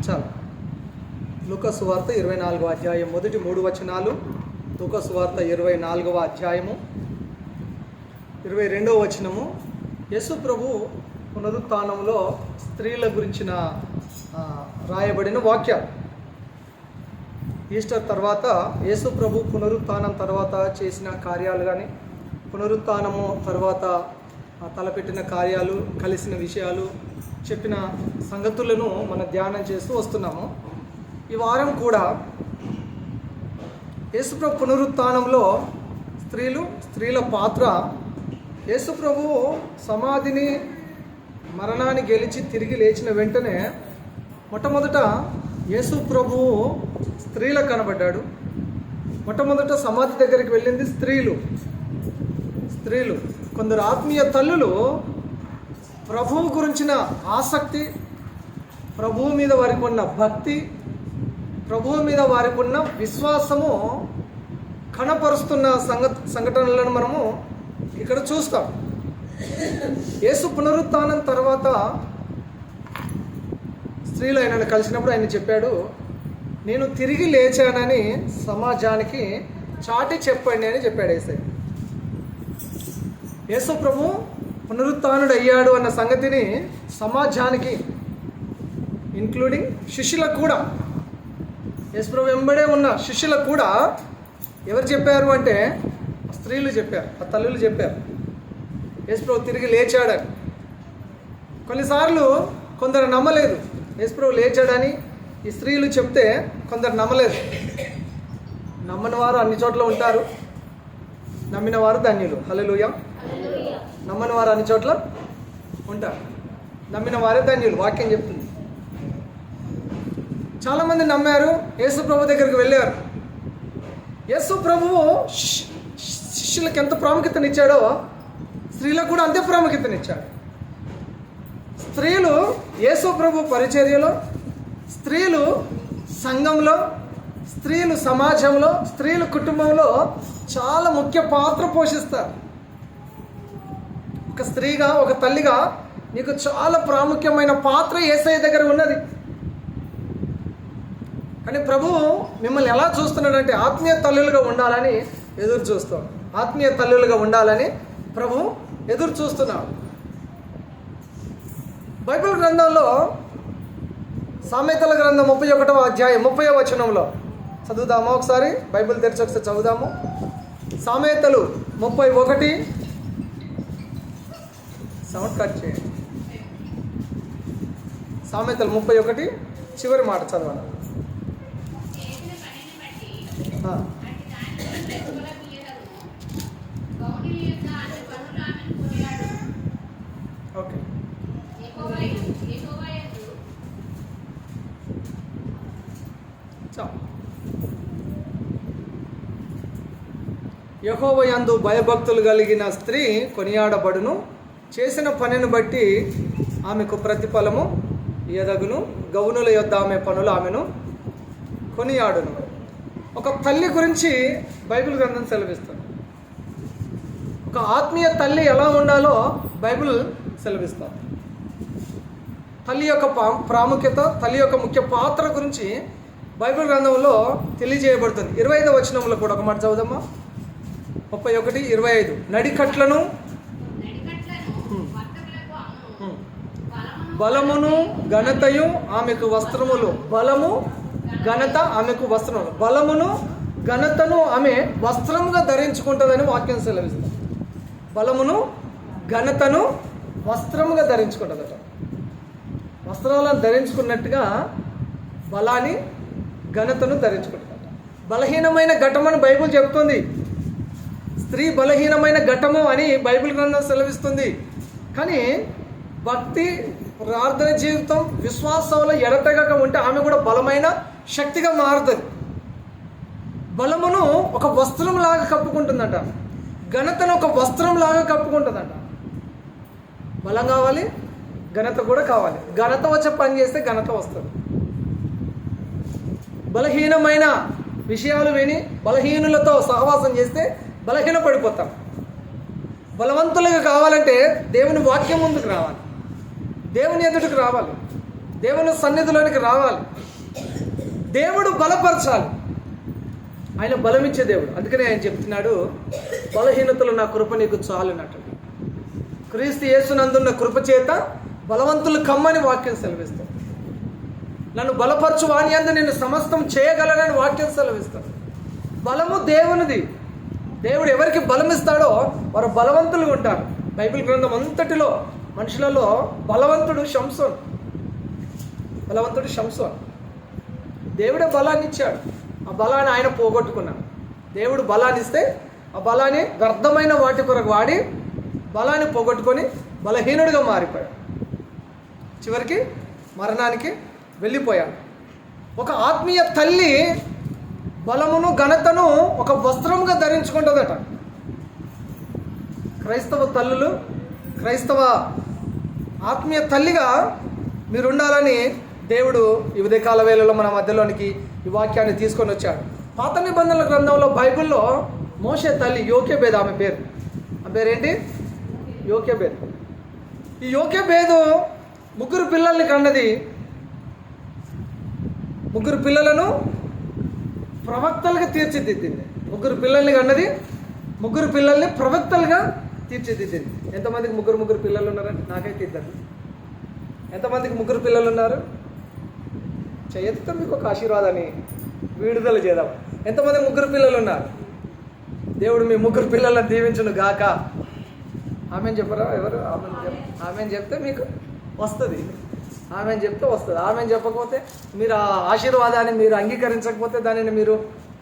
చాలు. లూకా సువార్త 24వ అధ్యాయం మొదటి 3 వచనాలు. లూకా సువార్త 24వ అధ్యాయము 22వ వచనము. యేసు ప్రభు పునరుత్థానంలో స్త్రీల గురించిన రాయబడిన వాక్యాలు. ఈస్టర్ తర్వాత యేసు ప్రభు పునరుత్థానం తర్వాత చేసిన కార్యాలు కానీ, పునరుత్థానము తర్వాత తలపెట్టిన కార్యాలు, కలిసిన విషయాలు, చెప్పిన సంగతులను మనం ధ్యానం చేస్తూ వస్తున్నాము. ఈ వారం కూడా యేసుప్రభు పునరుత్థానంలో స్త్రీల పాత్ర. యేసుప్రభు సమాధిని, మరణాన్ని గెలిచి తిరిగి లేచిన వెంటనే మొట్టమొదట యేసుప్రభు స్త్రీలకు కనబడ్డాడు. మొట్టమొదట సమాధి దగ్గరికి వెళ్ళింది స్త్రీలు. కొందరు ఆత్మీయ తల్లులు ప్రభువు గురించిన ఆసక్తి, ప్రభువు మీద వారికి ఉన్న భక్తి, ప్రభువు మీద వారికి ఉన్న విశ్వాసము కనపరుస్తున్న సంఘటనలను మనము ఇక్కడ చూస్తాం. యేసు పునరుత్థానం తర్వాత స్త్రీలు ఆయనను కలిసినప్పుడు ఆయన చెప్పాడు, నేను తిరిగి లేచానని సమాజానికి చాటి చెప్పండి అని చెప్పాడు యేసయ్య. యేసు ప్రభు పునరుత్థానుడు అయ్యాడు అన్న సంగతిని సమాజానికి, ఇంక్లూడింగ్ శిష్యులకు కూడా, యేసు ప్రభు వెంబడే ఉన్న శిష్యులకు కూడా ఎవరు చెప్పారు అంటే స్త్రీలు చెప్పారు, ఆ తల్లులు చెప్పారు యేసు ప్రభు తిరిగి లేచాడని. కొన్నిసార్లు కొందరు నమ్మలేదు. యేసు ప్రభు లేచాడని ఈ స్త్రీలు చెప్తే కొందరు నమ్మలేదు. నమ్మని వారు అన్ని చోట్ల ఉంటారు, నమ్మిన వారు ధన్యులు. హల్లెలూయా. నమ్మని వారు అన్ని చోట్ల ఉంటారు, నమ్మిన వారే ధన్యులు. వాక్యం చెప్తుంది. చాలామంది నమ్మారు, యేసు ప్రభు దగ్గరికి వెళ్ళారు. యేసు ప్రభువు శిష్యులకు ఎంత ప్రాముఖ్యతనిచ్చాడో స్త్రీలకు కూడా అంతే ప్రాముఖ్యతనిచ్చాడు. స్త్రీలు యేసు ప్రభు పరిచర్యలో, స్త్రీలు సంఘంలో, స్త్రీలు సమాజంలో, స్త్రీలు కుటుంబంలో చాలా ముఖ్య పాత్ర పోషిస్తారు. ఒక స్త్రీగా, ఒక తల్లిగా నీకు చాలా ప్రాముఖ్యమైన పాత్ర యేసయ్య దగ్గర ఉన్నది. కానీ ప్రభువు మిమ్మల్ని ఎలా చూస్తున్నాడంటే ఆత్మీయ తల్లులుగా ఉండాలని ఎదురు చూస్తాం. ఆత్మీయ తల్లులుగా ఉండాలని ప్రభు ఎదురు చూస్తున్నాడు. బైబిల్ గ్రంథంలో సామెతల గ్రంథం 31వ అధ్యాయం 30వ వచనంలో చదువుదామా? ఒకసారి బైబిల్ తెరిచి ఒకసారి చదువుదాము. సామెతలు 31, సౌండ్ కట్ చేయండి. సామెతలు 31 చివరి మాట చదవాలి. ఓకే. యెహోవా యందు భయభక్తులు కలిగిన స్త్రీ కొనియాడబడును, చేసిన పనిని బట్టి ఆమెకు ప్రతిఫలము ఎదగును, గౌనుల యొద్ద ఆమె పనులు ఆమెను కొనియాడును. ఒక తల్లి గురించి బైబిల్ గ్రంథం సెలవిస్తుంది. ఒక ఆత్మీయ తల్లి ఎలా ఉండాలో బైబిల్ సెలవిస్తుంది. తల్లి యొక్క ప్రాముఖ్యత, తల్లి యొక్క ముఖ్య పాత్ర గురించి బైబిల్ గ్రంథంలో తెలియజేయబడుతుంది. 25వ వచనంలో కూడా ఒక మాట చదువుదామా? 31:25 నడికట్లను బలమును ఘనతయు ఆమెకు వస్త్రములు. బలము, ఘనత ఆమెకు వస్త్రములు. బలమును ఘనతను ఆమె వస్త్రముగా ధరించుకుంటుందని వాక్యం సెలవిస్తుంది. బలమును ఘనతను వస్త్రముగా ధరించుకుంటుందట. వస్త్రాలను ధరించుకున్నట్టుగా బలాన్ని, ఘనతను ధరించుకుంటుందట. బలహీనమైన ఘటమని బైబిల్ చెప్తుంది. స్త్రీ బలహీనమైన ఘటము అని బైబిల్ గ్రంథం సెలవిస్తుంది. కానీ భక్తి, ప్రార్థన జీవితం, విశ్వాసంలో ఎడతెగక ఉంటే ఆమె కూడా బలమైన శక్తిగా మారుతుంది. బలమును ఒక వస్త్రంలాగా కప్పుకుంటుందట, ఘనతను ఒక వస్త్రంలాగా కప్పుకుంటుందట. బలం కావాలి, ఘనత కూడా కావాలి. ఘనత వచ్చే పని చేస్తే ఘనత వస్తుంది. బలహీనమైన విషయాలు విని బలహీనులతో సహవాసం చేస్తే బలహీన పడిపోతాం. బలవంతులుగా కావాలంటే దేవుని వాక్యం ముందుకు రావాలి, దేవుని ఎదుటికి రావాలి. దేవుని సన్నిధిలోనికి రావాలి, దేవుడు బలపరచాలి. ఆయన బలమిచ్చే దేవుడు. అందుకనే ఆయన చెప్తున్నాడు, బలహీనతలు నా కృప నీకు చాలునట్టు. క్రీస్తు యేసునందున్న కృప చేత బలవంతులు కమ్మని వాక్యం సెలవిస్తాడు. నన్ను బలపరచు వాని యందు నేను సమస్తం చేయగలనని వాక్యం సెలవిస్తాడు. బలము దేవునిది. దేవుడు ఎవరికి బలమిస్తాడో వారు బలవంతులు ఉంటారు. బైబిల్ గ్రంథం అంతటిలో మనుషులలో బలవంతుడు షంసోన్. దేవుడే బలాన్ని ఇచ్చాడు. ఆ బలాన్ని ఆయన పోగొట్టుకున్నాడు. దేవుడు బలాన్ని ఇస్తే ఆ బలాన్ని వ్యర్థమైన వాటి కొరకు వాడి బలాన్ని పోగొట్టుకొని బలహీనుడిగా మారిపోయాడు. చివరికి మరణానికి వెళ్ళిపోయాడు. ఒక ఆత్మీయ తల్లి బలమును ఘనతను ఒక వస్త్రముగా ధరించుకుంటుందట. క్రైస్తవ తల్లులు, క్రైస్తవ ఆత్మీయ తల్లిగా మీరు ఉండాలని దేవుడు ఈ ఉదయకాల వేళలో మన మధ్యలోనికి ఈ వాక్యాన్ని తీసుకొని వచ్చాడు. పాత నిబంధనల గ్రంథంలో బైబిల్లో మోషే తల్లి యోకెబేదు, ఆమె పేరు. ఆ పేరేంటి? యోకెబేదు. ఈ యోకెబేదు 3 పిల్లల్ని కన్నది. 3 పిల్లలను ప్రవక్తలుగా తీర్చిదిద్దింది. 3 పిల్లల్ని కన్నది, 3 పిల్లల్ని ప్రవక్తలుగా తీర్చిదిద్దింది. ఎంతమందికి 3 పిల్లలు ఉన్నారంటే? నాకైతే 2. ఎంతమందికి 3 పిల్లలు ఉన్నారు? చేయొద్దుతో మీకు ఒక ఆశీర్వాదాన్ని విడుదల చేద్దాం. ఎంతమంది 3 పిల్లలు ఉన్నారు? దేవుడు మీ 3 పిల్లలను దీవించును గాక. ఆమెను చెప్పరా? ఎవరు? ఆమెను చెప్తే మీకు వస్తుంది. ఆమెను చెప్తే వస్తుంది. ఆమెను చెప్పకపోతే మీరు ఆ ఆశీర్వాదాన్ని మీరు అంగీకరించకపోతే, దానిని మీరు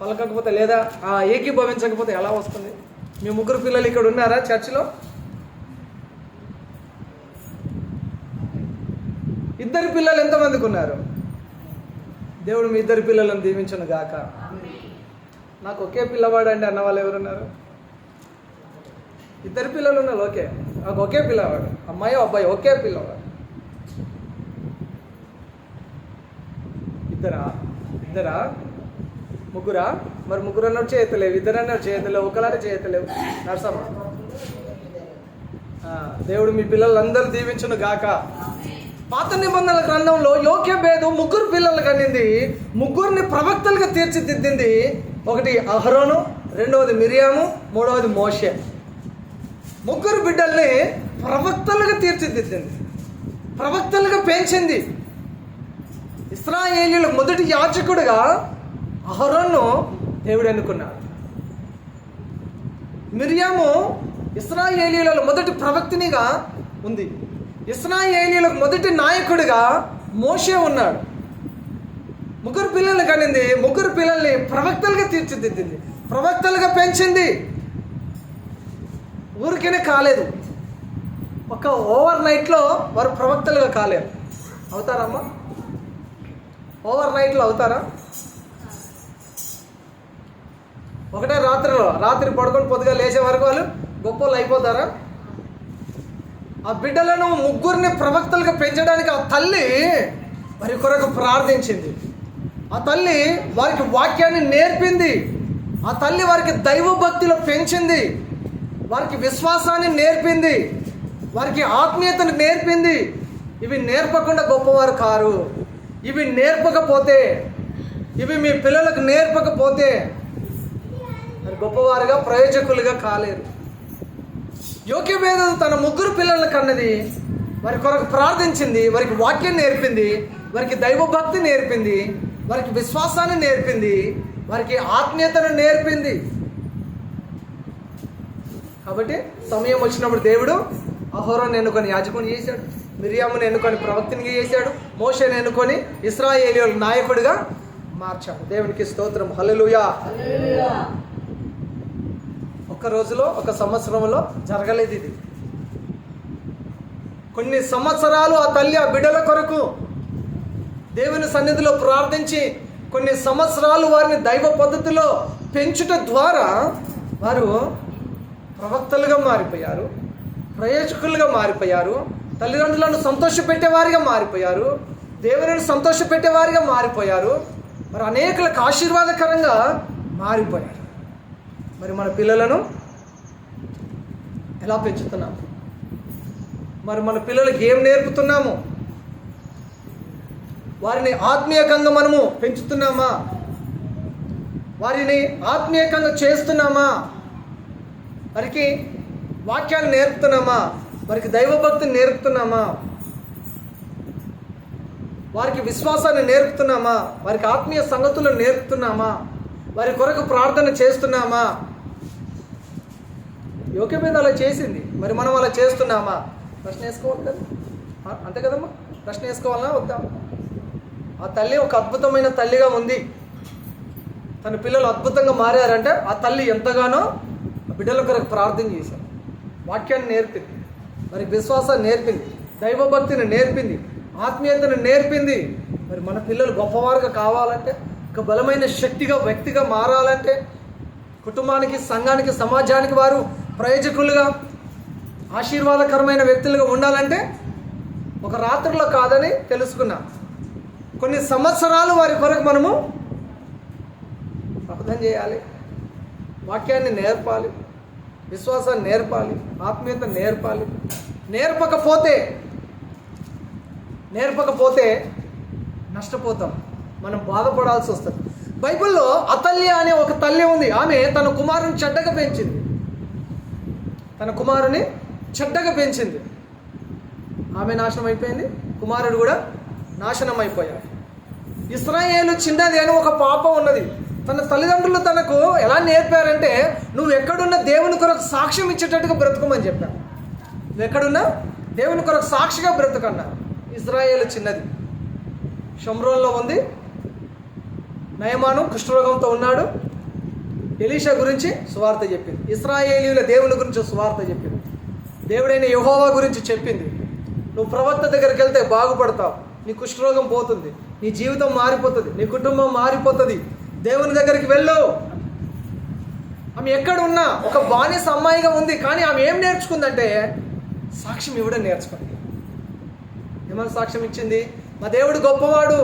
పలకకపోతే, లేదా ఏకీభవించకపోతే ఎలా వస్తుంది? మీ 3 పిల్లలు ఇక్కడ ఉన్నారా చర్చిలో? 2 పిల్లలు ఎంతమందికి ఉన్నారు? దేవుడు మీ 2 పిల్లలను దీవించును గాక. నాకు ఒకే పిల్లవాడు అండి అన్న వాళ్ళు ఎవరున్నారు? 2 పిల్లలు ఉన్నారు. ఓకే, నాకు ఒకే పిల్లవాడు, అమ్మాయి అబ్బాయి, ఒకే పిల్లవాడు. 2 3 మరి 3 అన్నాడు చేయతలేవు, 2 అన్నాడు చేయతలేవు, ఒకలాంటి చేయతలేవు. నర్సమ్మ, దేవుడు మీ పిల్లలందరూ దీవించును గాక. పాత నిబంధనల గ్రంథంలో యోకెబేదు 3 పిల్లలు కనింది. 3 ప్రవక్తలుగా తీర్చిదిద్దింది. ఒకటి అహరోను, 2వది మిరియాము, 3వది మోషే. 3 బిడ్డల్ని ప్రవక్తలుగా తీర్చిదిద్దింది, ప్రవక్తలుగా పెంచింది. ఇశ్రాయేలీయులకు మొదటి యాజకుడిగా అహరోను దేవుడు ఎన్నుకున్నాడు. మిరియాము ఇశ్రాయేలీయులలో మొదటి ప్రవక్తినిగా ఉంది. ఇశ్రాయేలీయులకు మొదటి నాయకుడిగా మోషే ఉన్నాడు. 3 పిల్లలు కనింది. 3 పిల్లల్ని ప్రవక్తలుగా తీర్చిదిద్దింది, ప్రవక్తలుగా పెంచింది. ఊరికనే కాలేదు. ఒక ఓవర్ నైట్లో వారు ప్రవక్తలుగా కాలేరు. అవుతారమ్మా? ఓవర్ నైట్లో అవుతారా? ఒకటే రాత్రి పడుకొని పొద్దుగా లేచే వరకు వాళ్ళు గొప్ప వాళ్ళు అయిపోతారా? ఆ బిడ్డలను 3 ప్రవక్తలుగా పెంచడానికి ఆ తల్లి వారి కొరకు ప్రార్థించింది. ఆ తల్లి వారికి వాక్యాన్ని నేర్పింది. ఆ తల్లి వారికి దైవభక్తిలో పెంచింది, వారికి విశ్వాసాన్ని నేర్పింది, వారికి ఆత్మీయతను నేర్పింది. ఇవి నేర్పకుండా గొప్పవారు కారు. ఇవి నేర్పకపోతే, ఇవి మీ పిల్లలకు నేర్పకపోతే మరి గొప్పవారుగా, ప్రయోజకులుగా కాలేరు. యోకెబేదు తన 3 పిల్లలను కన్నది, వారి కొరకు ప్రార్థించింది, వారికి వాక్యం నేర్పింది, వారికి దైవభక్తి నేర్పింది, వారికి విశ్వాసాన్ని నేర్పింది, వారికి ఆత్మీయతను నేర్పింది. కాబట్టి సమయం వచ్చినప్పుడు దేవుడు అహరోను ఎన్నుకొని యాజకుని చేశాడు, మిరియామును ఎన్నుకొని ప్రవక్తినిగా చేశాడు, మోషేను ఎన్నుకొని ఇశ్రాయేలీయుల నాయకుడిగా మార్చాడు. దేవునికి స్తోత్రం. హల్లెలూయా. ఒక్క రోజులో, ఒక సంవత్సరంలో జరగలేదు ఇది. కొన్ని సంవత్సరాలు ఆ తల్లి ఆ బిడ్డల కొరకు దేవుని సన్నిధిలో ప్రార్థించి, కొన్ని సంవత్సరాలు వారిని దైవ పద్ధతిలో పెంచుట ద్వారా వారు ప్రవక్తలుగా మారిపోయారు, ప్రయోజకులుగా మారిపోయారు, తల్లిదండ్రులను సంతోషపెట్టేవారిగా మారిపోయారు, దేవుని సంతోషపెట్టేవారిగా మారిపోయారు, మరి అనేకులకు ఆశీర్వాదకరంగా మారిపోయారు. మరి మన పిల్లలను ఎలా పెంచుతున్నాము? మరి మన పిల్లలకి ఏం నేర్పుతున్నాము? వారిని ఆత్మీయంగా మనము పెంచుతున్నామా? వారిని ఆత్మీయంగా చేస్తున్నామా? వారికి వాక్యాలు నేర్పుతున్నామా? వారికి దైవభక్తిని నేర్పుతున్నామా? వారికి విశ్వాసాన్ని నేర్పుతున్నామా? వారికి ఆత్మీయ సంగతులను నేర్పుతున్నామా? వారి కొరకు ప్రార్థన చేస్తున్నామా? యోగ్యమైన అలా చేసింది, మరి మనం అలా చేస్తున్నామా? ప్రశ్న వేసుకోవాలి కదా, అంతే కదమ్మా? ప్రశ్న వేసుకోవాలన్నా వద్దా? ఆ తల్లి ఒక అద్భుతమైన తల్లిగా ఉంది. తన పిల్లలు అద్భుతంగా మారారంటే ఆ తల్లి ఎంతగానో బిడ్డల కొరకు ప్రార్థన చేశారు, వాక్యాన్ని నేర్పింది, మరి విశ్వాసాన్ని నేర్పింది, దైవభక్తిని నేర్పింది, ఆత్మీయతను నేర్పింది. మరి మన పిల్లలు గొప్పవారుగా కావాలంటే, ఒక బలమైన శక్తిగా వ్యక్తిగా మారాలంటే, కుటుంబానికి, సంఘానికి, సమాజానికి వారు ప్రయోజకులుగా, ఆశీర్వాదకరమైన వ్యక్తులుగా ఉండాలంటే ఒక రాత్రిలో కాదని తెలుసుకున్నాం. కొన్ని సంవత్సరాలు వారి కొరకు మనము ప్రార్థన చేయాలి, వాక్యాన్ని నేర్పాలి, విశ్వాసాన్ని నేర్పాలి, ఆత్మీయత నేర్పాలి. నేర్పకపోతే నష్టపోతాం, మనం బాధపడాల్సి వస్తుంది. బైబిల్లో అతల్య అనే ఒక తల్లి ఉంది. ఆమె తన కుమారుని చెడ్డగా పెంచింది. ఆమె నాశనం అయిపోయింది, కుమారుడు కూడా నాశనం అయిపోయాడు. ఇశ్రాయేలు చిన్నది అని ఒక పాప ఉన్నది. తన తల్లిదండ్రులు తనకు ఎలా నేర్పారంటే, నువ్వు ఎక్కడున్నా దేవుని కొరకు సాక్ష్యం ఇచ్చేటట్టుగా బ్రతుకమని చెప్పారు. నువ్వు ఎక్కడున్నా దేవుని కొరకు సాక్షిగా బ్రతుకన్నారు. ఇశ్రాయేలు చిన్నది, షమ్రోన్లో ఉంది. నయమాను కుష్ఠరోగంతో ఉన్నాడు. ఎలీషా గురించి సువార్త చెప్పింది. ఇశ్రాయేలీయుల దేవుని గురించి సువార్త చెప్పింది. దేవుడైన యెహోవా గురించి చెప్పింది. నువ్వు ప్రవక్త దగ్గరికి వెళ్తే బాగుపడతావు, నీ కుష్ఠరోగం పోతుంది, నీ జీవితం మారిపోతుంది, నీ కుటుంబం మారిపోతుంది, దేవుని దగ్గరికి వెళ్ళు. ఆమె ఎక్కడున్నా ఒక బానిస అమ్మాయిగా ఉంది, కానీ ఆమె ఏం నేర్చుకుందంటే సాక్ష్యం ఇవ్వడం నేర్చుకుంది. ఏమైనా సాక్ష్యం ఇచ్చింది? మా దేవుడు గొప్పవాడు,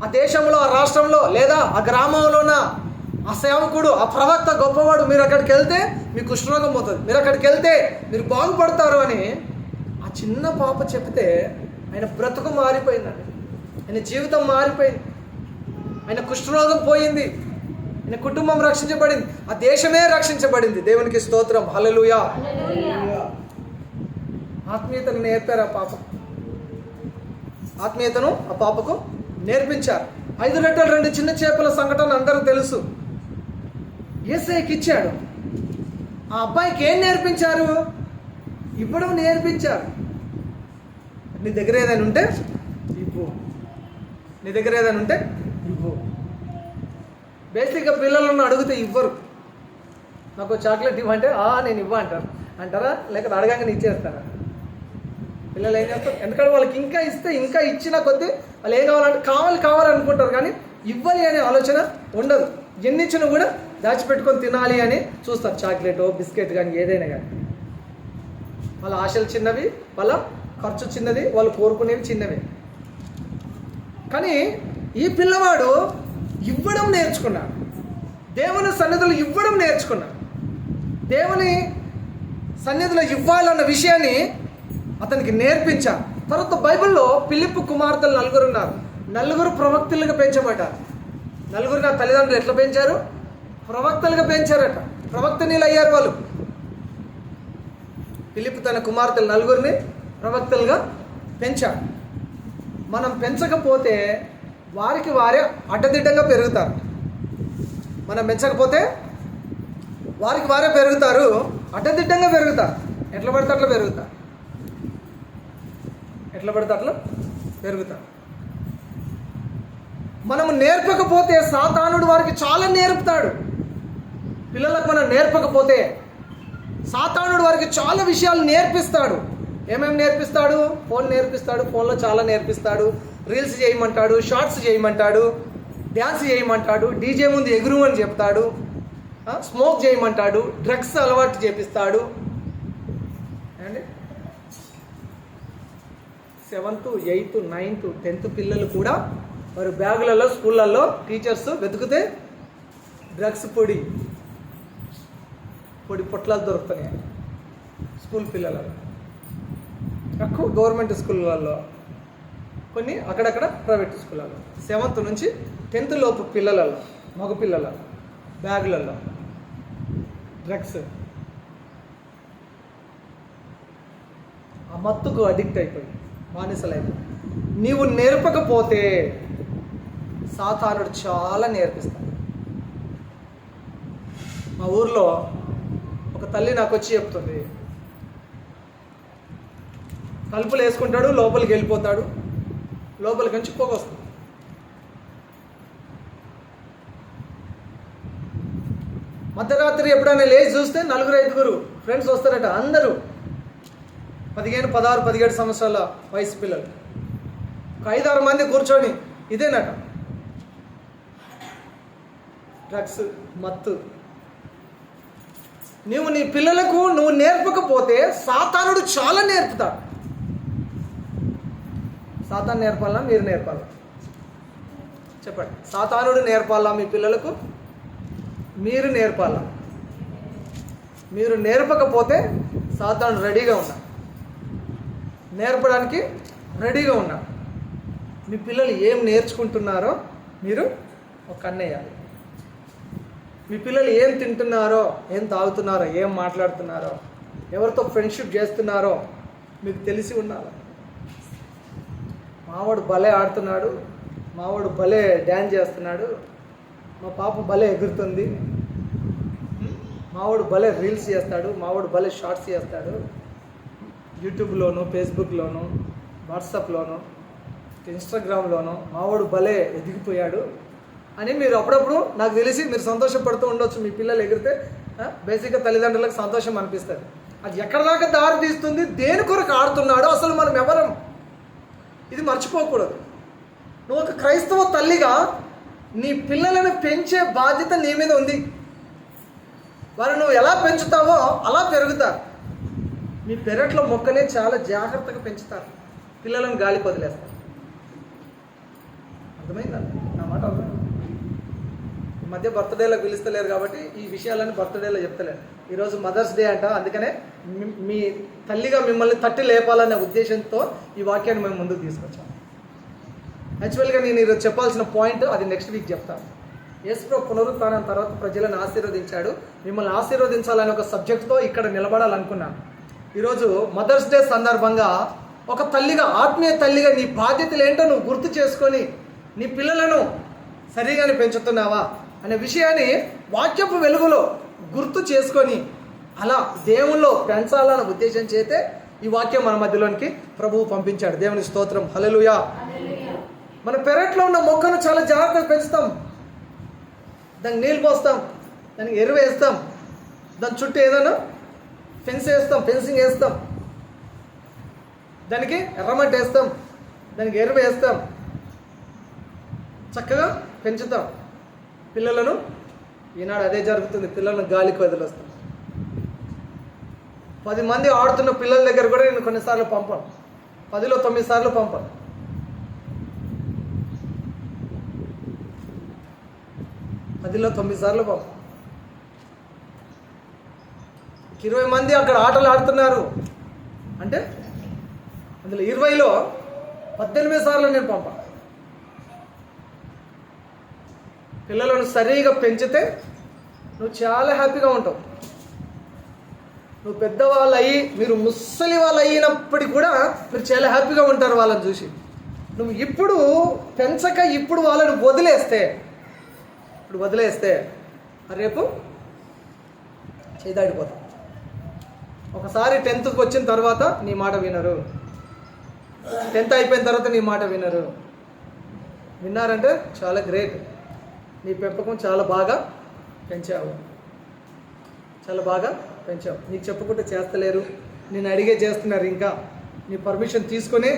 ఆ దేశంలో, ఆ రాష్ట్రంలో, లేదా ఆ గ్రామంలోన ఆ సేవకుడు, ఆ ప్రవక్త గొప్పవాడు, మీరు అక్కడికి వెళ్తే మీకు కుష్ఠరోగం పోతుంది, మీరు అక్కడికి వెళ్తే మీరు బాగుపడతారు అని ఆ చిన్న పాప చెప్తే ఆయన బ్రతుకు మారిపోయిందండి, ఆయన జీవితం మారిపోయింది, ఆయన కుష్ఠరోగం పోయింది, ఆయన కుటుంబం రక్షించబడింది, ఆ దేశమే రక్షించబడింది. దేవునికి స్తోత్రం, హల్లెలూయా. ఆత్మీయతను నేర్పారు ఆ పాప, ఆత్మీయతను ఆ పాపకు నేర్పించారు. 5 రొట్టెలు 2 చిన్న చేపల సంఘటన అందరూ తెలుసు. యేసయ్యకి ఇచ్చాడు. ఆ అబ్బాయికి ఏం నేర్పించారు? ఇవ్వడం నేర్పించారు. నీ దగ్గర ఏదైనా ఉంటే ఇవ్వు, నీ దగ్గర ఏదైనా ఉంటే ఇవ్వు. బేసిక్గా పిల్లలను అడిగితే ఇవ్వరు. నాకు చాక్లెట్ ఇవ్వంటే నేను ఇవ్వ అంటారా, లేకపోతే అడగంగానే ఇచ్చేస్తారా? పిల్లలు ఏం చేస్తారు? ఎందుకంటే వాళ్ళకి ఇంకా ఇస్తే, ఇంకా ఇచ్చిన కొద్దీ వాళ్ళు ఏం కావాలంటే కావాలనుకుంటారు, కానీ ఇవ్వాలి అనే ఆలోచన ఉండదు. ఎన్ని ఇచ్చినా కూడా దాచిపెట్టుకొని తినాలి అని చూస్తారు. చాక్లెట్, బిస్కెట్ కానీ ఏదైనా కానీ. వాళ్ళ ఆశలు చిన్నవి, వాళ్ళ ఖర్చు చిన్నది, వాళ్ళు కోరుకునేవి చిన్నవి. కానీ ఈ పిల్లవాడు ఇవ్వడం నేర్చుకున్నాడు, దేవుని సన్నిధిలో ఇవ్వడం నేర్చుకున్నాడు. దేవుని సన్నిధిలో ఇవ్వాలన్న విషయాన్ని అతనికి నేర్పించారు. తర్వాత బైబిల్లో ఫిలిప్పు కుమార్తెలు 4 ఉన్నారు. 4 ప్రవక్తలుగా పెంచబడ్డారు. 4 నా తల్లిదండ్రులు ఎట్లా పెంచారు? ప్రవక్తలుగా పెంచారట, ప్రవక్తనీలు అయ్యారు వాళ్ళు. ఫిలిప్పు తన కుమార్తెలు 4 ప్రవక్తలుగా పెంచారు. మనం పెంచకపోతే వారికి వారే అడ్డదిడ్డంగా పెరుగుతారు. మనం పెంచకపోతే వారికి వారే పెరుగుతారు, అడ్డదిడ్డంగా పెరుగుతారు. ఎట్లా పడితే అట్లా పెరుగుతారు. మనము నేర్పకపోతే సాతానుడు వారికి చాలా నేర్పుతాడు. పిల్లలకు మనం నేర్పకపోతే సాతానుడు వారికి చాలా విషయాలు నేర్పిస్తాడు. ఏమేమి నేర్పిస్తాడు? ఫోన్ నేర్పిస్తాడు, ఫోన్లో చాలా నేర్పిస్తాడు. రీల్స్ చేయమంటాడు, షార్ట్స్ చేయమంటాడు, డ్యాన్స్ చేయమంటాడు, డీజే ముందు ఎగురు అని చెప్తాడు, స్మోక్ చేయమంటాడు, డ్రగ్స్ అలవాటు చేపిస్తాడు. అండి 7th, 8th, 9th, 10th పిల్లలు కూడా వారి బ్యాగులలో, స్కూళ్ళల్లో టీచర్స్ వెతికితే డ్రగ్స్ పొడి పొట్లాలు దొరుకుతున్నాయి స్కూల్ పిల్లలలో. ఎక్కువ గవర్నమెంట్ స్కూళ్ళల్లో కొన్ని అక్కడక్కడ ప్రైవేట్ స్కూళ్ళలో 7th నుంచి 10th లోపు పిల్లలలో, మగ పిల్లలలో బ్యాగులలో డ్రగ్స్, ఆ మత్తుకు అడిక్ట్ అయిపోయి బానిసలైపోయి. నీవు నేర్పకపోతే సాతానుడు చాలా నేర్పిస్తాడు. మా ఊర్లో ఒక తల్లి నాకు వచ్చి చెప్తుంది, తలుపులు వేసుకుంటాడు, లోపలికి వెళ్ళిపోతాడు, లోపలికి నుంచి పొగ వస్తుంది. మధ్యరాత్రి ఎప్పుడైనా లేచి చూస్తే 4-5 ఫ్రెండ్స్ వస్తారట. అందరూ 15, 16, 17 సంవత్సరాల వయసు పిల్లలు. ఒక 5-6 మంది కూర్చొని ఇదేనట డ్రగ్స్, మత్తు. నీ పిల్లలకు నువ్వు నేర్పకపోతే సాతానుడు చాలా నేర్పుతాడు. సాతాను నేర్పాలా, మీరు నేర్పాలా? చెప్పండి. సాతానుడు నేర్పాలా మీ పిల్లలకు, మీరు నేర్పాలా? మీరు నేర్పకపోతే సాతానుడు రెడీగా ఉన్నాడు, నేర్పడానికి రెడీగా ఉన్నాడు. మీ పిల్లలు ఏం నేర్చుకుంటున్నారో మీరు ఒక కన్నేయాలి. మీ పిల్లలు ఏం తింటున్నారో, ఏం తాగుతున్నారో, ఏం మాట్లాడుతున్నారో, ఎవరితో ఫ్రెండ్షిప్ చేస్తున్నారో మీకు తెలిసి ఉండాలి. మావాడు భలే ఆడుతున్నాడు, మావాడు భలే డ్యాన్స్ చేస్తున్నాడు, మా పాప భలే ఎగురుతుంది, మావాడు భలే రీల్స్ చేస్తాడు, మావాడు భలే షార్ట్స్ చేస్తాడు, యూట్యూబ్లోను, ఫేస్బుక్లోను, వాట్సాప్లోను, ఇన్స్టాగ్రామ్లోను మావాడు భలే ఎదిగిపోయాడు అని మీరు అప్పుడప్పుడు నాకు తెలిసి మీరు సంతోషపడుతూ ఉండొచ్చు. మీ పిల్లలు ఎగిరితే బేసిక్గా తల్లిదండ్రులకు సంతోషం అనిపిస్తుంది. అది ఎక్కడ దాకా దారి తీస్తుంది, దేని కొరకు ఆడుతున్నాడో అసలు మనం ఎవరం, ఇది మర్చిపోకూడదు. నువ్వు ఒక క్రైస్తవ తల్లిగా నీ పిల్లలను పెంచే బాధ్యత నీ మీద ఉంది. వారు నువ్వు ఎలా పెంచుతావో అలా పెరుగుతారు. మీ పెరట్లో మొక్కనే చాలా జాగ్రత్తగా పెంచుతారు, పిల్లలను గాలికి వదిలేస్తారు. అర్థమైందా నా మాట? అర్థమైంది. ఈ మధ్య బర్త్డేలకు పిలుస్తలేరు కాబట్టి ఈ విషయాలని బర్త్డేలో చెప్తలేరు. ఈరోజు మదర్స్ డే అంట, అందుకనే మీ తల్లిగా మిమ్మల్ని తట్టి లేపాలనే ఉద్దేశంతో ఈ వాక్యాన్ని మేము ముందుకు తీసుకొచ్చాం. యాక్చువల్గా నేను ఈరోజు చెప్పాల్సిన పాయింట్ అది నెక్స్ట్ వీక్ చెప్తాను. యేసు పునరుత్థానం తర్వాత ప్రజలను ఆశీర్వదించాడు, మిమ్మల్ని ఆశీర్వదించాలనే ఒక సబ్జెక్ట్తో ఇక్కడ నిలబడాలనుకున్నాను. ఈరోజు మదర్స్ డే సందర్భంగా ఒక తల్లిగా, ఆత్మీయ తల్లిగా నీ బాధ్యతలు ఏంటో నువ్వు గుర్తు చేసుకొని నీ పిల్లలను సరిగానే పెంచుతున్నావా అనే విషయాన్ని వాక్యపు వెలుగులో గుర్తు చేసుకొని అలా దేవుల్లో పెంచాలన్న ఉద్దేశం చేతే ఈ వాక్యం మన మధ్యలోనికి ప్రభువు పంపించాడు. దేవుని స్తోత్రం, హల్లెలూయా. మన పెరట్లో ఉన్న మొక్కను చాలా జాగ్రత్తగా పెంచుతాం, దానికి నీళ్ళు పోస్తాం, దానికి ఎరువు వేస్తాం, దాని చుట్టూ ఏదైనా ఫెన్సింగ్ వేస్తాం, దానికి ఎర్రమట్టి వేస్తాం, దానికి ఎరువు వేస్తాం, చక్కగా పెంచుతాం పిల్లలను. ఈనాడు అదే జరుగుతుంది, పిల్లలను గాలికి వదిలేస్తాం. 10 మంది ఆడుతున్న పిల్లల దగ్గర కూడా నేను కొన్నిసార్లు పంపాను, 10లో 9 సార్లు పంపాను. పంపాను. 20 మంది అక్కడ ఆటలు ఆడుతున్నారు అంటే అందులో 20లో 18 సార్లు నేను పంపాను. పిల్లలను సరిగా పెంచితే నువ్వు చాలా హ్యాపీగా ఉంటావు. నువ్వు పెద్దవాళ్ళు అయ్యి, మీరు ముసలి వాళ్ళు అయినప్పటికీ కూడా మీరు చాలా హ్యాపీగా ఉంటారు వాళ్ళని చూసి. నువ్వు ఇప్పుడు పెంచక ఇప్పుడు వాళ్ళని వదిలేస్తే రేపు చేదాడిపోతావు. ఒకసారి 10th వచ్చిన తర్వాత నీ మాట వినరు, 10th అయిపోయిన తర్వాత నీ మాట వినరు. విన్నారంటే చాలా గ్రేట్, నీ పెంపకం చాలా బాగా పెంచావు. నీకు చెప్పుకుంటే చేస్తలేరు, నేను అడిగే చేస్తున్నారు, ఇంకా నీ పర్మిషన్ తీసుకొని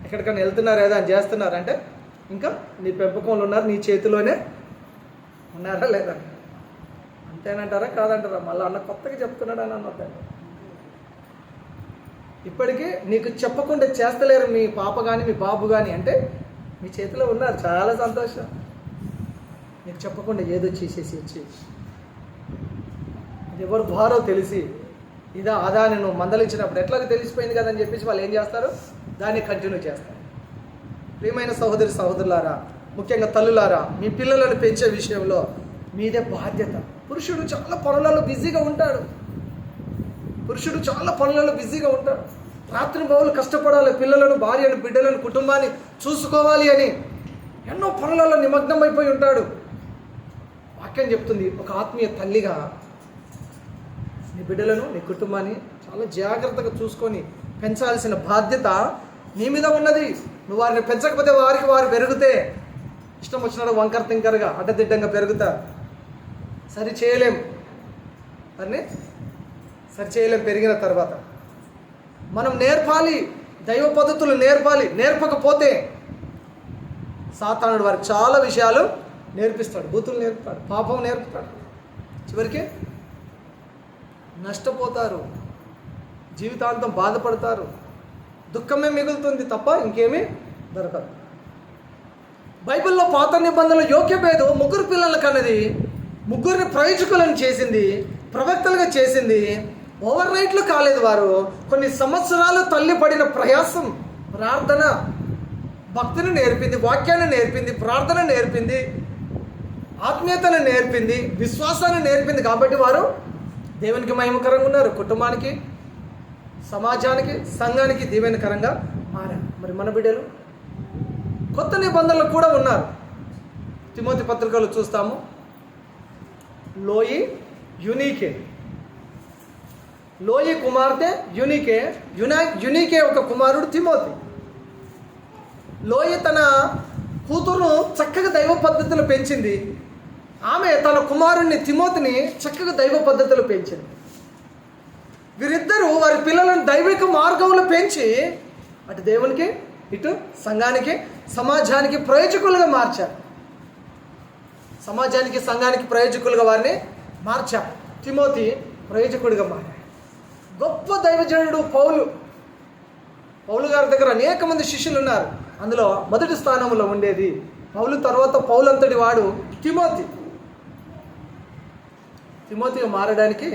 ఎక్కడికైనా వెళ్తున్నారు ఏదా అని చేస్తున్నారు అంటే ఇంకా నీ పెంపకంలో ఉన్నారు, నీ చేతిలోనే ఉన్నారా లేదా? అంతేనంటారా కాదంటారా? మళ్ళీ అన్న కొత్తగా చెప్తున్నాడు అని అన్నది. ఇప్పటికీ నీకు చెప్పకుండా చేస్తలేరు మీ పాప కానీ మీ బాబు కానీ అంటే మీ చేతిలో ఉన్నారు, చాలా సంతోషం. నీకు చెప్పకుండా ఏదో చేసేసి వచ్చి ఇది ఎవరు ద్వారో తెలిసి అదా నేను మందలించినప్పుడు ఎట్లాగో తెలిసిపోయింది కదా అని చెప్పేసి వాళ్ళు ఏం చేస్తారు, దాన్ని కంటిన్యూ చేస్తారు. ప్రియమైన సహోదరి సహోదరులారా, ముఖ్యంగా తల్లులారా, మీ పిల్లలను పెంచే విషయంలో మీదే బాధ్యత. పురుషుడు చాలా పనులలో బిజీగా ఉంటాడు. రాత్రి పగలు కష్టపడాలి, పిల్లలను, భార్యను, బిడ్డలను, కుటుంబాన్ని చూసుకోవాలి అని ఎన్నో పనులలో నిమగ్నమైపోయి ఉంటాడు. వాక్యం చెప్తుంది, ఒక ఆత్మీయ తల్లిగా నీ బిడ్డలను, నీ కుటుంబాన్ని చాలా జాగ్రత్తగా చూసుకొని పెంచాల్సిన బాధ్యత నీ మీద ఉన్నది. నువ్వు వారిని పెంచకపోతే వారు పెరిగితే ఇష్టం వచ్చినట్టు వంకర తింకరగా అడ్డదిడ్డంగా పెరుగుతారు. సరి చేయలేం. పెరిగిన తర్వాత మనం నేర్పాలి, దైవ పద్ధతులు నేర్పాలి. నేర్పకపోతే సాతానుడు వారికి చాలా విషయాలు నేర్పిస్తాడు. బూతులు నేర్పుతాడు, పాపం నేర్పుతాడు. చివరికి నష్టపోతారు, జీవితాంతం బాధపడతారు, దుఃఖమే మిగులుతుంది తప్ప ఇంకేమీ దొరకదు. బైబిల్లో పాత నిబంధనలు యోక్యభేదు 3 పిల్లల కన్నది, 3 ప్రయోజకులను చేసింది, ప్రవక్తలుగా చేసింది. ఓవర్ నైట్లో కాలేదు. వారు కొన్ని సంవత్సరాలు తల్లి పడిన ప్రయాసం, ప్రార్థన, భక్తిని నేర్పింది, వాక్యాన్ని నేర్పింది, ప్రార్థన నేర్పింది, ఆత్మీయతను నేర్పింది, విశ్వాసాన్ని నేర్పింది. కాబట్టి వారు దేవునికి మహిమకరంగా ఉన్నారు. కుటుంబానికి, సమాజానికి, సంఘానికి దీవెనకరంగా మారారు. మరి మన బిడ్డలు కొత్త నిబంధనలు కూడా ఉన్నారు. తిమోతి పత్రికలు చూస్తాము. లోయి కుమార్తె యునీకే ఒక కుమారుడు తిమోతి. లోయి తన కూతురును చక్కగా దైవ పద్ధతులు పెంచింది. ఆమె తన కుమారుణ్ణి తిమోతిని చక్కగా దైవ పద్ధతులు పెంచింది. వీరిద్దరూ వారి పిల్లలను దైవిక మార్గంలో పెంచి అటు దేవునికి, ఇటు సంఘానికి, సమాజానికి ప్రయోజకులుగా మార్చారు. సంఘానికి ప్రయోజకులుగా వారిని మార్చారు. తిమోతి ప్రయోజకుడిగా మారాడు. గొప్ప దైవజనుడు పౌలు గారి దగ్గర అనేక మంది శిష్యులు ఉన్నారు. అందులో మొదటి స్థానంలో ఉండేది పౌలు. తర్వాత పౌలు అంతటి వాడు తిమోతిగా మారడానికి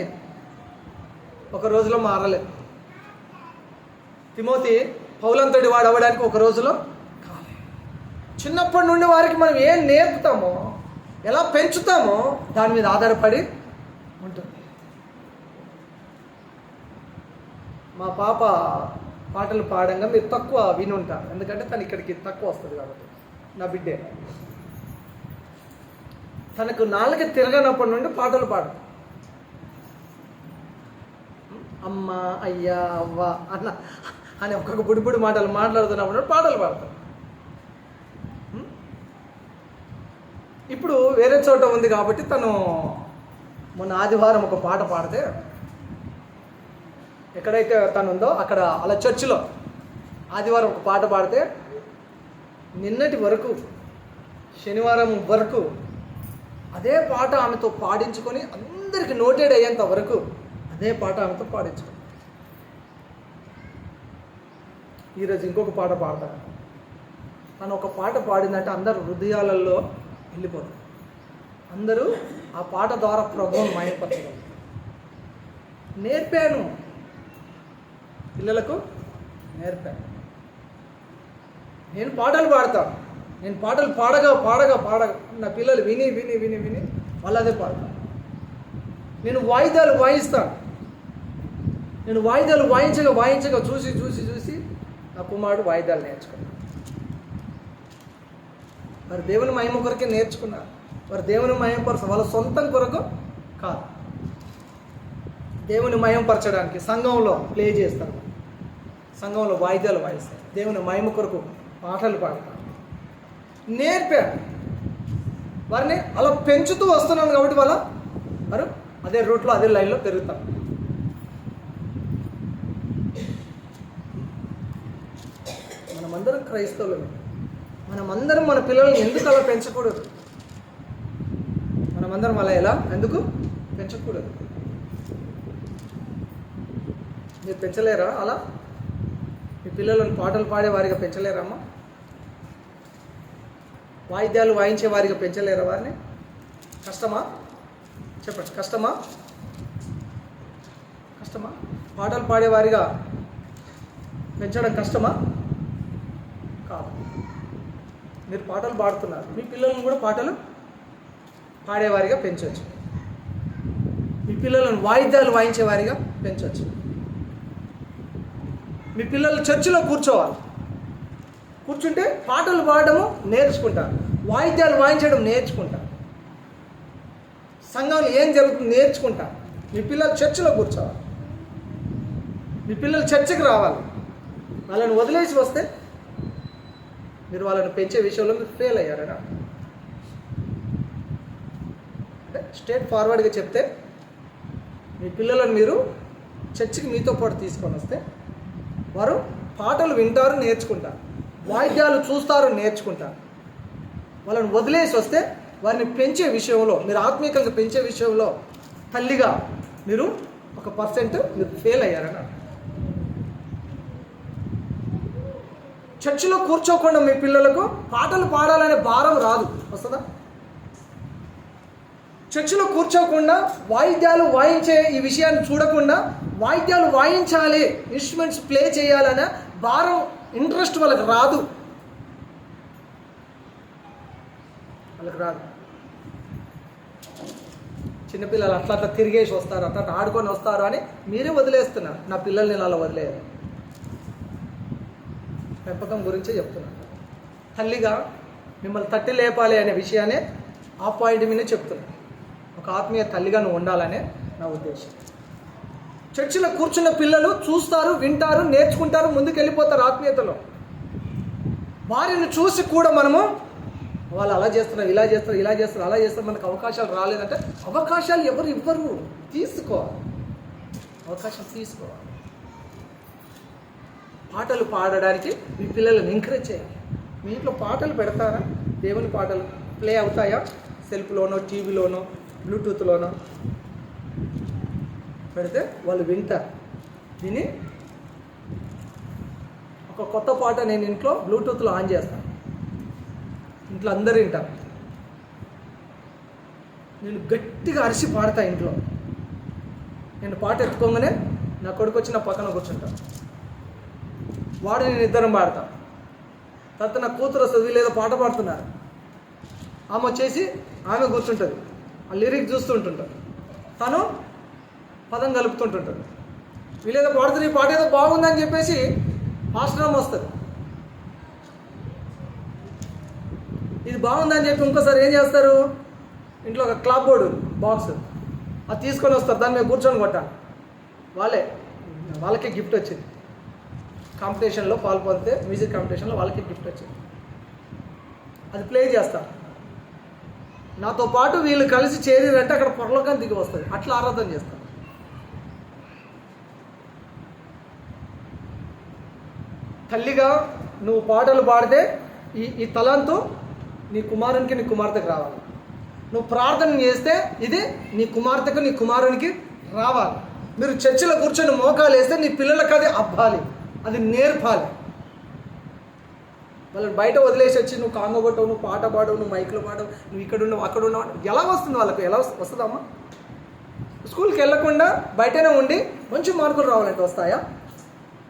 ఒక రోజులో మారలేదు. తిమోతి పౌలంతటి వాడు అవ్వడానికి ఒక రోజులో కాలేదు. చిన్నప్పటి నుండి వారికి మనం ఏం నేర్పుతామో, ఎలా పెంచుతామో దాని మీద ఆధారపడి ఉంటుంది. మా పాప పాటలు పాడంగా మీరు తక్కువ విని ఉంటారు, ఎందుకంటే తను ఇక్కడికి తక్కువ వస్తుంది కాబట్టి. నా బిడ్డే తనకు నాలుక తిరగనప్పటి నుండి పాటలు పాడు. అమ్మ, అయ్యా, అవ్వ అన్న అని ఒక్కొక్క బుడిబుడి మాటలు మాట్లాడుతున్నప్పుడు పాటలు పాడతారు. ఇప్పుడు వేరే చోట ఉంది కాబట్టి తను మొన్న ఆదివారం ఒక పాట పాడితే, ఎక్కడైతే తను ఉందో అక్కడ అలా చర్చిలో ఆదివారం ఒక పాట పాడితే నిన్నటి వరకు, శనివారం వరకు అదే పాట ఆమెతో పాడించుకొని అందరికి నోటెడ్ అయ్యేంత వరకు అదే పాట ఆమెతో పాడించుకో. ఈరోజు ఇంకొక పాట పాడతాను. తను ఒక పాట పాడిందంటే అందరు హృదయాలలో వెళ్ళిపోతారు. అందరూ ఆ పాట ద్వారా ప్రభువును మహిమపరచగలరు. నేర్పాను, పిల్లలకు నేర్పాను. నేను పాటలు పాడతాను. నేను పాటలు పాడగా నా పిల్లలు విని విని విని విని వాళ్ళు అదే పాడతాను. నేను వాయిద్యాలు వాయిస్తాను. నేను వాయిద్యాలు వాయించగా చూసి చూసి చూసి నా కుమారుడు వాయిద్యాలు నేర్చుకున్నాడు. వారు దేవుని మహిమ కొరకే నేర్చుకున్నారు. వారు దేవుని మహిమపరచ వాళ్ళ సొంతం కొరకు కాదు, దేవుని మహిమపరచడానికి సంఘంలో ప్లే చేస్తారు, సంఘంలో వాయిద్యాలు వాయిస్తారు, దేవుని మహిమ కొరకు పాటలు పాడతారు. నేర్పాను. వారిని అలా పెంచుతూ వస్తున్నాను కాబట్టి వారు అదే రూట్లో అదే లైన్లో పెరుగుతారు. మనమందరం క్రైస్తవులమే. మనమందరం మన పిల్లల్ని ఎందుకు అలా పెంచకూడదు? మనమందరం అలా ఎలా ఎందుకు పెంచకూడదు? మీరు పెంచలేరా అలా? మీ పిల్లలను పాటలు పాడే వారిగా పెంచలేరా అమ్మా? వాయిద్యాలు వాయించే వారిగా పెంచలేరా వారిని? కష్టమా? చెప్పండి, కష్టమా? పాటలు పాడేవారిగా పెంచడం కష్టమా? కాదు. మీరు పాటలు పాడుతున్నారు, మీ పిల్లలను కూడా పాటలు పాడేవారిగా పెంచవచ్చు. మీ పిల్లలను వాయిద్యాలు వాయించేవారిగా పెంచవచ్చు. మీ పిల్లలు చర్చిలో కూర్చుంటే పాటలు పాడడము నేర్చుకుంటారు, వాయిద్యాలు వాయించడం నేర్చుకుంటారు, సంఘంలో ఏం జరుగుతుంది నేర్చుకుంటారు. మీ పిల్లలు చర్చిలో కూర్చోవాలి, మీ పిల్లలు చర్చికి రావాలి. వాళ్ళని వదిలేసి వస్తే మీరు వాళ్ళని పెంచే విషయంలో మీరు ఫెయిల్ అయ్యారనా? అంటే స్ట్రేట్ ఫార్వర్డ్గా చెప్తే, మీ పిల్లలను మీరు చర్చికి మీతో పాటు తీసుకొని వస్తే వారు పాటలు వింటారు, నేర్చుకుంటారు, వాయిద్యాలు చూస్తారు, నేర్చుకుంటారు. వాళ్ళని వదిలేసి వస్తే వారిని పెంచే విషయంలో, మీరు ఆత్మీయంగా పెంచే విషయంలో తల్లిగా మీరు 1% మీరు ఫెయిల్ అయ్యారన్న. చర్చిలో కూర్చోకుండా మీ పిల్లలకు పాటలు పాడాలనే భారం రాదు, వస్తుందా? చర్చిలో కూర్చోకుండా వాయిద్యాలు వాయించే ఈ విషయాన్ని చూడకుండా వాయిద్యాలు వాయించాలి, ఇన్స్ట్రుమెంట్స్ ప్లే చేయాలనే భారం, ఇంట్రెస్ట్ వాళ్ళకి రాదు. చిన్నపిల్లలు అట్లా తిరిగేసి వస్తారు, అట్లా ఆడుకొని వస్తారు అని మీరే వదిలేస్తున్నారు. నా పిల్లల్ని నేను అలా వదిలేయాలి. పెంపకం గురించే చెప్తున్నాను. తల్లిగా మిమ్మల్ని తట్టి లేపాలి అనే విషయాన్ని ఆ పాయింట్ మీదే చెప్తున్నాను. ఒక ఆత్మీయ తల్లిగా నువ్వు ఉండాలనే నా ఉద్దేశం. చర్చిలో కూర్చున్న పిల్లలు చూస్తారు, వింటారు, నేర్చుకుంటారు, ముందుకు వెళ్ళిపోతారు ఆత్మీయతలో. వారిని చూసి కూడా మనము వాళ్ళు అలా చేస్తున్నారు, ఇలా చేస్తారు, ఇలా చేస్తారు, అలా చేస్తారు, మనకు అవకాశాలు రాలేదంటే అవకాశాలు ఎవరు ఇవ్వరు, తీసుకోవాలి, అవకాశం తీసుకోవాలి. పాటలు పాడడానికి మీ పిల్లలను ఎంకరేజ్ చేయాలి. మీ ఇంట్లో పాటలు పెడతారా? దేవుని పాటలు ప్లే అవుతాయా? సెల్ఫ్లోనో, టీవీలోనో, బ్లూటూత్లోనో పెడితే వాళ్ళు వింటారు. విని ఒక కొత్త పాట నేను ఇంట్లో బ్లూటూత్లో ఆన్ చేస్తాను, ఇంట్లో అందరూ వింటారు. నేను గట్టిగా అరిసి పాడతా ఇంట్లో. నేను పాట ఎత్తుకోగానే నా కొడుకు వచ్చి నా పక్కన కూర్చుంటాను, వాడు నేను ఇద్దరం పాడతాం. తర్వాత నా కూతురు వస్తుంది, వీళ్ళు ఏదో పాట పాడుతున్నారు, ఆమె వచ్చేసి ఆమె కూర్చుంటుంది, ఆ లిరిక్ చూస్తుంటుంటారు, తను పదం కలుపుతుంటుంటాడు. వీళ్ళేదో పాడుతుంది, ఈ పాట ఏదో బాగుందని చెప్పేసి మాస్టర్ వస్తుంది, ఇది బాగుందని చెప్పి ఇంకోసారి ఏం చేస్తారు, ఇంట్లో ఒక క్లాప్ బోర్డు బాక్స్ అది తీసుకొని వస్తారు, దాని మీద కూర్చొని కొట్టాలి. వాళ్ళకే గిఫ్ట్ వచ్చింది, కాంపిటీషన్లో పాల్పొందితే మ్యూజిక్ కాంపిటీషన్లో వాళ్ళకి గిఫ్ట్ వచ్చింది. అది ప్లే చేస్తారు. నాతో పాటు వీళ్ళు కలిసి చేరిరంటే అక్కడ పొరలోకం దిగి వస్తుంది. అట్లా ఆరాధన చేస్తారు. తల్లిగా నువ్వు పాటలు పాడితే ఈ తలంతో నీ కుమారునికి, నీ కుమార్తెకు రావాలి. నువ్వు ప్రార్థన చేస్తే ఇది నీ కుమార్తెకు, నీ కుమారునికి రావాలి. మీరు చర్చిలో కూర్చొని మోకాలు వేస్తే నీ పిల్లలకు అది అబ్బాలి, అది నేర్పాలి. వాళ్ళని బయట వదిలేసి వచ్చి నువ్వు కాంగొట్టవు, నువ్వు పాట పాడవు, నువ్వు మైక్లో పాడవు, నువ్వు ఇక్కడ ఉన్నావు, అక్కడ ఉన్నావు, ఎలా వస్తుంది వాళ్ళకు? ఎలా వస్తుందమ్మా? స్కూల్కి వెళ్ళకుండా బయటనే ఉండి మంచి మార్కులు రావాలంటే వస్తాయా?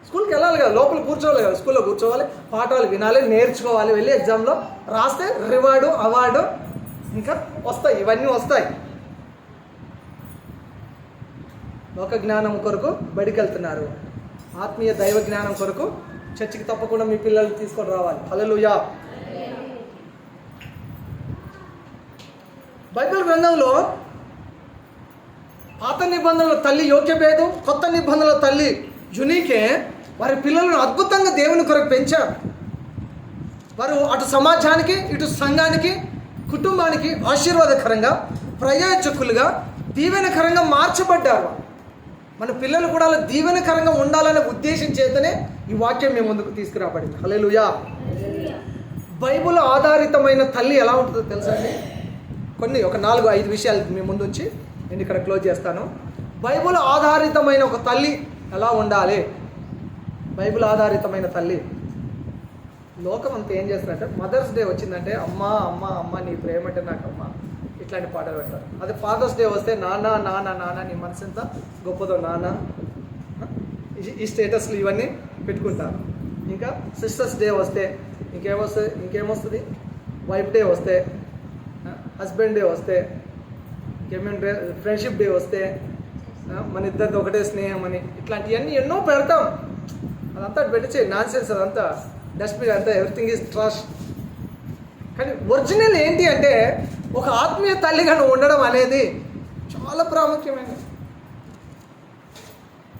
స్కూల్కి వెళ్ళాలి కదా, లోపల కూర్చోవాలి కదా, స్కూల్లో కూర్చోవాలి, పాఠాలు వినాలి, నేర్చుకోవాలి, వెళ్ళి ఎగ్జామ్లో రాస్తే రివార్డు, అవార్డు ఇంకా వస్తాయి, ఇవన్నీ వస్తాయి. లోక జ్ఞానం కొరకు బడికి వెళ్తున్నారు, ఆత్మీయ దైవ జ్ఞానం కొరకు చర్చికి తప్పకుండా మీ పిల్లల్ని తీసుకొని రావాలి. హల్లెలూయా. బైబిల్ గ్రంథంలో పాత నిబంధనల తల్లి యోక్యబేదు, కొత్త నిబంధనల తల్లి యునీకే వారి పిల్లలను అద్భుతంగా దేవుని కొరకు పెంచారు. వారు అటు సమాజానికి, ఇటు సంఘానికి, కుటుంబానికి ఆశీర్వాదకరంగా, ప్రయోజకులుగా, దీవెనకరంగా మార్చబడ్డారు. మన పిల్లలు కూడా అలా దీవెనకరంగా ఉండాలనే ఉద్దేశం చేతనే ఈ వాక్యం మేము ముందుకు తీసుకురాబడింది. హల్లెలూయా. బైబిల్ ఆధారితమైన తల్లి ఎలా ఉంటుందో తెలుసా అండి? ఒక 4-5 విషయాలు మీ ముందు ఉంచి నేను ఇక్కడ క్లోజ్ చేస్తాను. బైబిల్ ఆధారితమైన ఒక తల్లి ఎలా ఉండాలి? బైబిల్ ఆధారితమైన తల్లి. లోకం అంతా ఏం చేస్తారంటే మదర్స్ డే వచ్చిందంటే అమ్మ అమ్మ అమ్మ నీ ప్రేమ అంటే నాకు అమ్మ, ఇట్లాంటి పాటలు పెడతారు. అదే ఫాదర్స్ డే వస్తే నాన్న నాన్న నాన్న నీ మనసు ఎంత గొప్పదో నాన్న, ఈ స్టేటస్లు ఇవన్నీ పెట్టుకుంటారు. ఇంకా సిస్టర్స్ డే వస్తే ఇంకేమొస్తుంది, వైఫ్ డే వస్తే, హస్బెండ్ డే వస్తే, ఫ్రెండ్షిప్ డే వస్తే, మన ఇద్దరిది ఒకటే స్నేహం అని, ఇట్లాంటివన్నీ ఎన్నో పెడతాం. అదంతా పెట్టించే నాన్ సెన్స్, అదంతా డస్ట్బిన్, అంతా ఎవ్రీథింగ్ ఈజ్ ట్రాష్. కానీ ఒరిజినల్ ఏంటి అంటే ఒక ఆత్మీయ తల్లిగా నువ్వు ఉండడం అనేది చాలా ప్రాముఖ్యమైనది,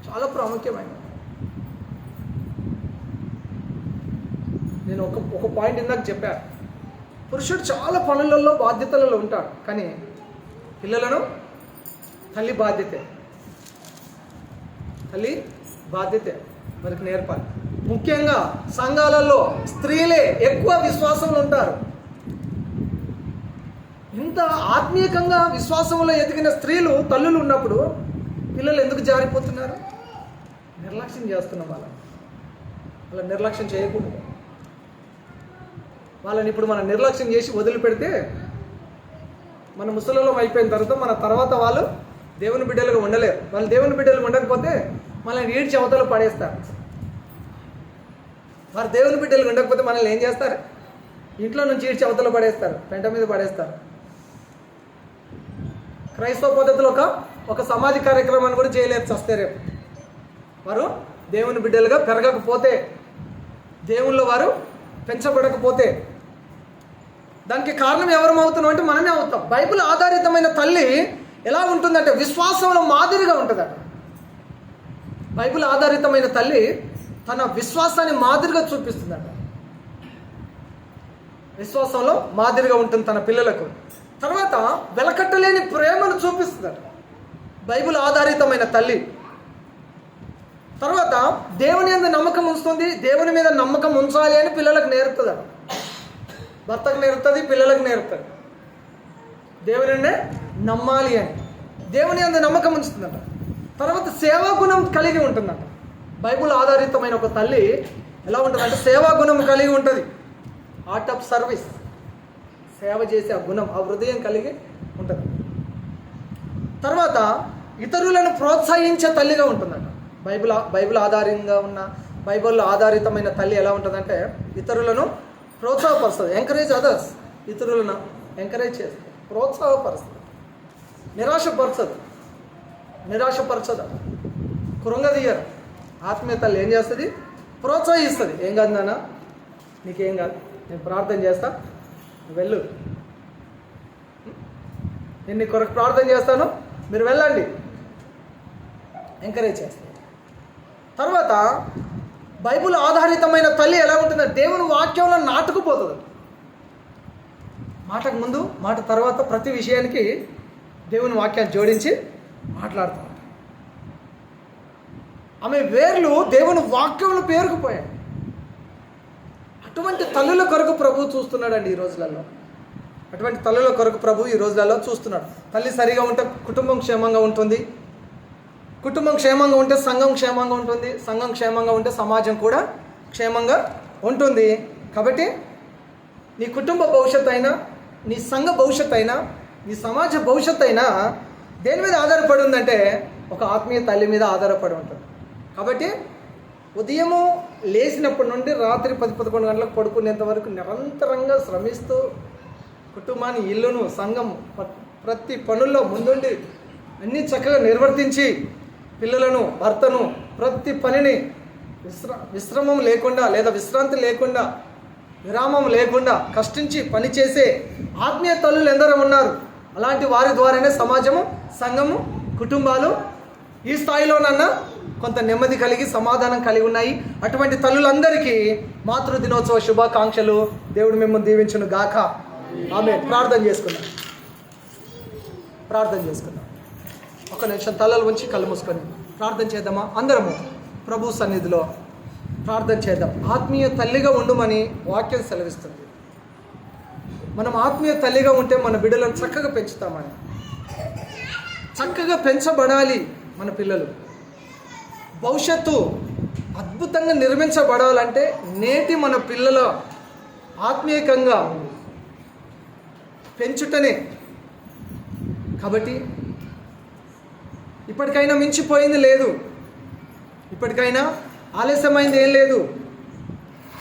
చాలా ప్రాముఖ్యమైనది. నేను ఒక పాయింట్ ఇందాక చెప్పాను, పురుషుడు చాలా పనులలో బాధ్యతలలో ఉంటాడు, కానీ పిల్లలను తల్లి బాధ్యతే, తల్లి బాధ్యతే మనకు నేర్పాలి. ముఖ్యంగా సంఘాలలో స్త్రీలే ఎక్కువ విశ్వాసంలో ఉంటారు. ఇంత ఆత్మీయంగా విశ్వాసంలో ఎదిగిన స్త్రీలు తల్లులు ఉన్నప్పుడు పిల్లలు ఎందుకు జారిపోతున్నారు? నిర్లక్ష్యం చేస్తున్నాం. వాళ్ళ నిర్లక్ష్యం చేయకూడదు. వాళ్ళని ఇప్పుడు మనం నిర్లక్ష్యం చేసి వదిలిపెడితే మన ముసలిలో అయిపోయిన తర్వాత వాళ్ళు దేవుని బిడ్డలుగా ఉండలేరు. వాళ్ళు దేవుని బిడ్డలు ఉండకపోతే మనల్ని ఈడ్చి అవతల పడేస్తారు. వారు దేవుని బిడ్డలు ఉండకపోతే మనల్ని ఏం చేస్తారు? ఇంట్లో నుంచి ఈడ్చి అవతల పడేస్తారు, పెంట మీద పడేస్తారు. క్రైస్తవ పద్ధతిలో ఒక సమాజ కార్యక్రమాన్ని కూడా చేయలేరు, చస్తే రేపు. వారు దేవుని బిడ్డలుగా పెరగకపోతే, దేవుళ్ళు వారు పెంచబడకపోతే దానికి కారణం ఎవరం అవుతున్నాం అంటే మనమే అవుతాం. బైబిల్ ఆధారితమైన తల్లి ఎలా ఉంటుందంటే విశ్వాసంలో మాదిరిగా ఉంటుందట. బైబిల్ ఆధారితమైన తల్లి తన విశ్వాసాన్ని మాదిరిగా చూపిస్తుందట. విశ్వాసంలో మాదిరిగా ఉంటుంది తన పిల్లలకు. తర్వాత వెలకట్టలేని ప్రేమను చూపిస్తుందట బైబిల్ ఆధారితమైన తల్లి. తర్వాత దేవుని మీద నమ్మకం ఉంచుతుంది, దేవుని మీద నమ్మకం ఉంచాలి అని పిల్లలకు నేర్పుతుందట. భర్తకు నేర్పుతుంది, పిల్లలకు నేర్పుతుంది. దేవునినే నమ్మాలి అని, దేవుని మీద నమ్మకం ఉంచుతుందట. తర్వాత సేవా గుణం కలిగి ఉంటుందట. బైబిల్ ఆధారితమైన ఒక తల్లి ఎలా ఉంటుందంటే సేవా గుణం కలిగి ఉంటుంది. ఆర్ట్ ఆఫ్ సర్వీస్, సేవ చేసే ఆ గుణం, ఆ హృదయం కలిగి ఉంటుంది. తర్వాత ఇతరులను ప్రోత్సహించే తల్లిగా ఉంటుందట. బైబిల్ ఆధారంగా ఉన్న బైబిల్ ఆధారితమైన తల్లి ఎలా ఉంటుందంటే ఇతరులను ప్రోత్సాహపరుస్తుంది. ఎంకరేజ్ అదర్స్, ఇతరులను ఎంకరేజ్ చేస్తుంది, ప్రోత్సాహపరుస్తుంది. నిరాశపరచదు, కృంగదీయరు. ఆత్మీయ తల్లి ఏం చేస్తుంది? ప్రోత్సహిస్తుంది. ఏం కాదు నాన్న, నీకేం కాదు, నేను ప్రార్థన చేస్తా, వెళ్ళు, నేను నీ కొరకు ప్రార్థన చేస్తాను, మీరు వెళ్ళండి, ఎంకరేజ్ చేస్తాను. తర్వాత బైబిల్ ఆధారితమైన తల్లి ఎలా ఉంటుందంటే దేవుని వాక్యంలో నాటుకుపోతుంది. మాటకు ముందు మాట తర్వాత ప్రతి విషయానికి దేవుని వాక్యాన్ని జోడించి మాట్లాడుతూ ఉంటారు. ఆమె వేర్లు దేవుని వాక్యంలో పేరుకుపోయాయి. అటువంటి తల్లుల కొరకు ప్రభు చూస్తున్నాడండి ఈ రోజులలో. అటువంటి తల్లుల కొరకు ప్రభు ఈ రోజులలో చూస్తున్నాడు. తల్లి సరిగా ఉంటే కుటుంబం క్షేమంగా ఉంటుంది, కుటుంబం క్షేమంగా ఉంటే సంఘం క్షేమంగా ఉంటుంది, సంఘం క్షేమంగా ఉంటే సమాజం కూడా క్షేమంగా ఉంటుంది. కాబట్టి నీ కుటుంబ భవిష్యత్తు అయినా, నీ సంఘ భవిష్యత్తు అయినా, నీ సమాజ భవిష్యత్తు అయినా దేని మీద ఆధారపడి ఉందంటే ఒక ఆత్మీయ తల్లి మీద ఆధారపడి ఉంటుంది. కాబట్టి ఉదయము లేచినప్పటి నుండి రాత్రి 10-11 గంటలకు పడుకునేంత వరకు నిరంతరంగా శ్రమిస్తూ కుటుంబాన్ని, ఇల్లును, సంఘం ప్రతి పనుల్లో ముందుండి అన్నీ చక్కగా నిర్వర్తించి పిల్లలను, భర్తను, ప్రతి పనిని విశ్రమం లేకుండా లేదా విశ్రాంతి లేకుండా, విరామం లేకుండా కష్టించి పనిచేసే ఆత్మీయ తల్లులు ఎందరో ఉన్నారు. అలాంటి వారి ద్వారానే సమాజము, సంఘము, కుటుంబాలు ఈ స్థాయిలోనన్నా కొంత నెమ్మది కలిగి సమాధానం కలిగి ఉన్నాయి. అటువంటి తల్లులందరికీ మాతృ దినోత్సవ శుభాకాంక్షలు. దేవుడు మిమ్మల్ని దీవించును గాక. ఆమె ప్రార్థన చేసుకుందాం. ఒక నిమిషం తలలు ఉంచి కళ్ళు మూసుకొని ప్రార్థన చేద్దామా? అందరము ప్రభు సన్నిధిలో ప్రార్థన చేద్దాం. ఆత్మీయ తల్లిగా ఉండుమని వాక్యం సెలవిస్తుంది. మనం ఆత్మీయ తల్లిగా ఉంటే మన బిడ్డలను చక్కగా పెంచుతామని, చక్కగా పెంచబడాలి. మన పిల్లలు భవిష్యత్తు అద్భుతంగా నిర్మించబడాలంటే నేటి మన పిల్లల ఆత్మీయంగా పెంచుటనే. కాబట్టి ఇప్పటికైనా మించిపోయింది లేదు, ఇప్పటికైనా ఆలస్యమైంది ఏం లేదు.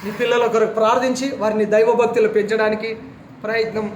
నీ పిల్లల కొరకు ప్రార్థించి వారిని దైవభక్తులు పెంచడానికి ప్రయత్నం.